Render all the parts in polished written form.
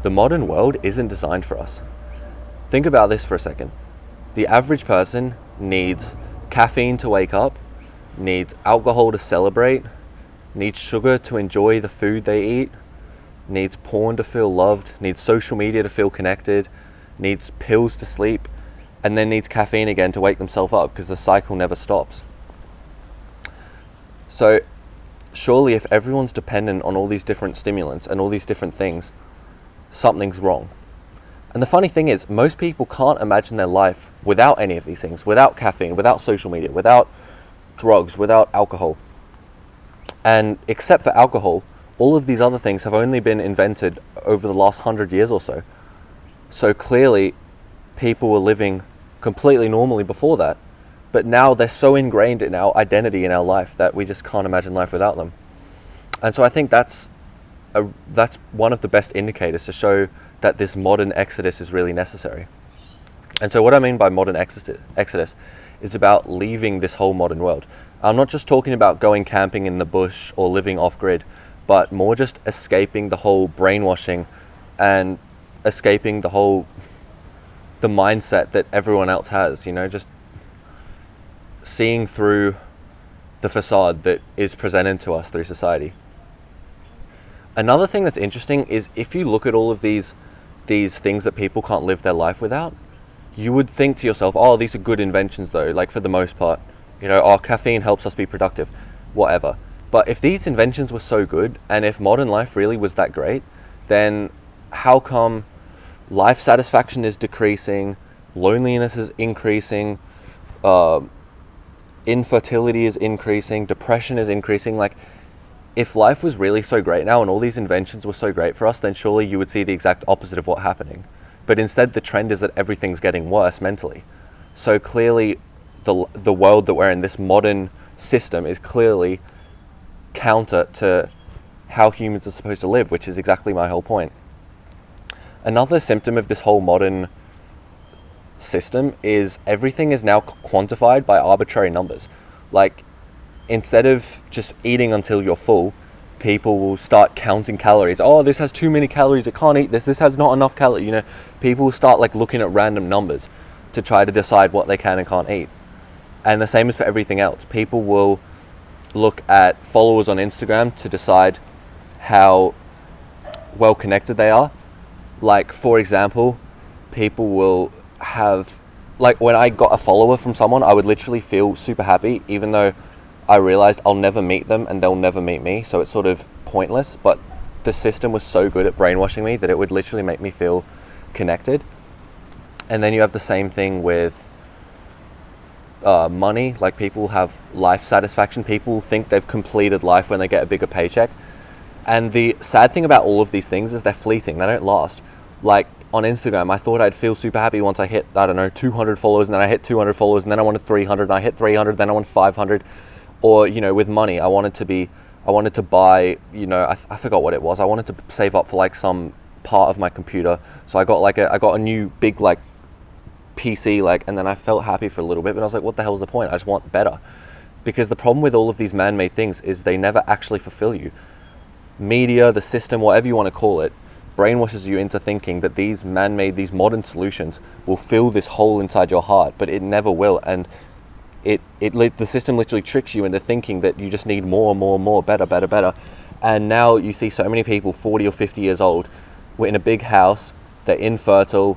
The modern world isn't designed for us. Think about this for a second. The average person needs caffeine to wake up, needs alcohol to celebrate, needs sugar to enjoy the food they eat, needs porn to feel loved, needs social media to feel connected, needs pills to sleep, and then needs caffeine again to wake themselves up, because the cycle never stops. So surely if everyone's dependent on all these different stimulants and all these different things, something's wrong. And the funny thing is, most people can't imagine their life without any of these things, without caffeine, without social media, without drugs, without alcohol. And except for alcohol, all of these other things have only been invented over the last 100 years or so. So clearly people were living completely normally before that, but now they're so ingrained in our identity, in our life, that we just can't imagine life without them. And so I think that's one of the best indicators to show that this modern exodus is really necessary. And so what I mean by modern exodus is about leaving this whole modern world. I'm not just talking about going camping in the bush or living off-grid, but more just escaping the whole brainwashing and escaping the mindset that everyone else has, just seeing through the facade that is presented to us through society. Another thing that's interesting is, if you look at all of these things that people can't live their life without, you would think to yourself, oh, these are good inventions though, like for the most part. Caffeine helps us be productive, whatever. But if these inventions were so good, and if modern life really was that great, then how come life satisfaction is decreasing, loneliness is increasing, infertility is increasing, depression is increasing? Like, if life was really so great now and all these inventions were so great for us, then surely you would see the exact opposite of what's happening. But instead, the trend is that everything's getting worse mentally. So clearly the world that we're in, this modern system, is clearly counter to how humans are supposed to live, which is exactly my whole point. Another symptom of this whole modern system is everything is now quantified by arbitrary numbers. Like, instead of just eating until you're full, people will start counting calories. Oh, this has too many calories, I can't eat this. This has not enough calories. People will start looking at random numbers to try to decide what they can and can't eat. And the same is for everything else. People will look at followers on Instagram to decide how well connected they are. Like, for example, people will have, when I got a follower from someone, I would literally feel super happy, even though I realized I'll never meet them and they'll never meet me, so it's sort of pointless. But the system was so good at brainwashing me that it would literally make me feel connected. And then you have the same thing with money. Like, people have life satisfaction. People think they've completed life when they get a bigger paycheck. And the sad thing about all of these things is they're fleeting. They don't last. Like, on Instagram, I thought I'd feel super happy once I hit, 200 followers, and then I hit 200 followers, and then I wanted 300, and I hit 300, then I wanted 500. Or, with money, I wanted to buy, I forgot what it was. I wanted to save up for some part of my computer. So I got a new big PC, and then I felt happy for a little bit, but I was like, what the hell's the point? I just want better. Because the problem with all of these man-made things is they never actually fulfill you. Media, the system, whatever you want to call it, brainwashes you into thinking that these man-made, these modern solutions will fill this hole inside your heart, but it never will. And the system literally tricks you into thinking that you just need more, better. And now you see so many people 40 or 50 years old, we're in a big house, they're infertile,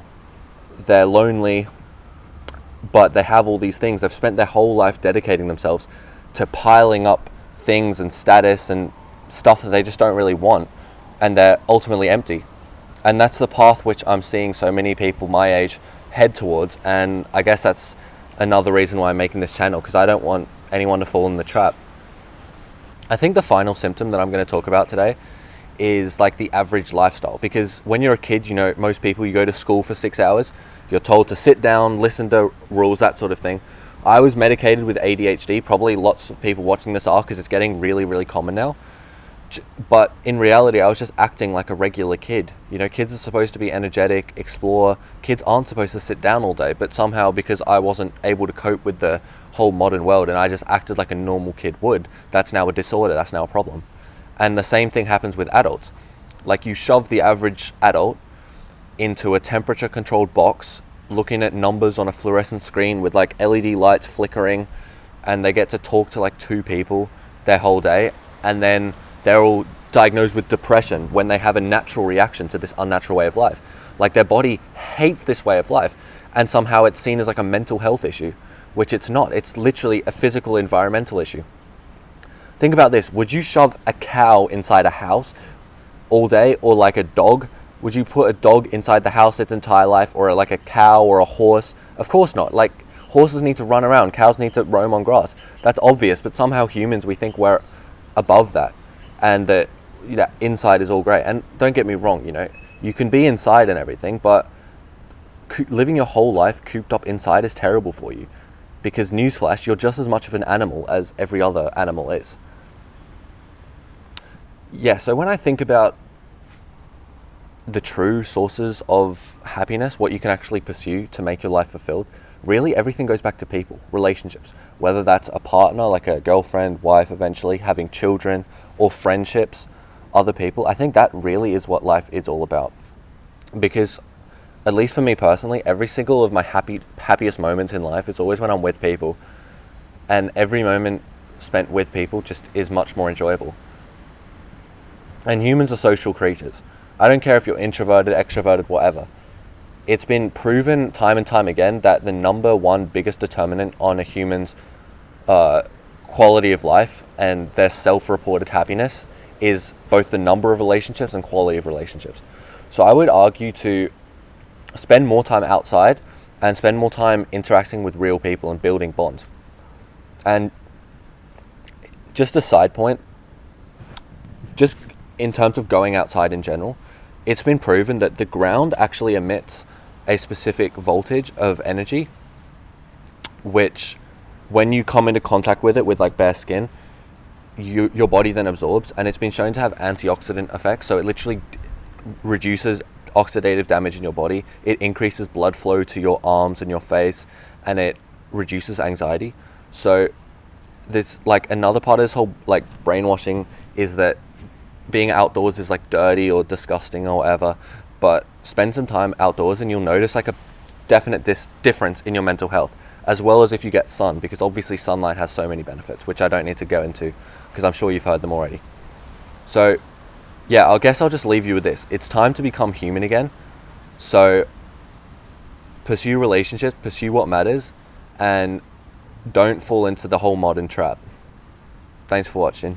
they're lonely, but they have all these things. They've spent their whole life dedicating themselves to piling up things and status and stuff that they just don't really want, and they're ultimately empty. And that's the path which I'm seeing so many people my age head towards, and I guess that's another reason why I'm making this channel, because I don't want anyone to fall in the trap. I think the final symptom that I'm going to talk about today is the average lifestyle, because when you're a kid, most people, you go to school for 6 hours, you're told to sit down, listen to rules, that sort of thing. I was medicated with ADHD, probably lots of people watching this are, because it's getting really, really common now. But in reality, I was just acting like a regular kid. Kids are supposed to be energetic, explore. Kids aren't supposed to sit down all day, but somehow, because I wasn't able to cope with the whole modern world and I just acted like a normal kid would, that's now a disorder, that's now a problem. And the same thing happens with adults. You shove the average adult into a temperature controlled box looking at numbers on a fluorescent screen with like LED lights flickering, and they get to talk to like 2 people their whole day, and then they're all diagnosed with depression when they have a natural reaction to this unnatural way of life. Like their body hates this way of life, and somehow it's seen as like a mental health issue, which it's not. It's literally a physical environmental issue. Think about this. Would you shove a cow inside a house all day, or like a dog? Would you put a dog inside the house its entire life, or like a cow or a horse? Of course not. Like horses need to run around, cows need to roam on grass. That's obvious, but somehow humans, we think we're above that, and that, you know, inside is all great. And don't get me wrong, you know, you can be inside and everything, but living your whole life cooped up inside is terrible for you, because newsflash, you're just as much of an animal as every other animal is. Yeah, so when I think about the true sources of happiness, what you can actually pursue to make your life fulfilled, really everything goes back to people, relationships, whether that's a partner, like a girlfriend, wife, eventually having children, or friendships, other people. I think that really is what life is all about, because at least for me personally, every single of my happiest moments in life is always when I'm with people, and every moment spent with people just is much more enjoyable. And humans are social creatures. I don't care if you're introverted, extroverted, whatever. It's been proven time and time again that the number one biggest determinant on a human's quality of life and their self-reported happiness is both the number of relationships and quality of relationships. So I would argue to spend more time outside and spend more time interacting with real people and building bonds. And just a side point, just in terms of going outside in general, it's been proven that the ground actually emits a specific voltage of energy, which when you come into contact with it with like bare skin, your body then absorbs, and it's been shown to have antioxidant effects. So it literally reduces oxidative damage in your body. It increases blood flow to your arms and your face, and it reduces anxiety. So there's like another part of this whole like brainwashing is that being outdoors is like dirty or disgusting or whatever, but spend some time outdoors and you'll notice like a definite difference in your mental health, as well as if you get sun, because obviously sunlight has so many benefits, which I don't need to go into because I'm sure you've heard them already. So yeah, I guess I'll just leave you with this. It's time to become human again. So pursue relationships, pursue what matters, and don't fall into the whole modern trap. Thanks for watching.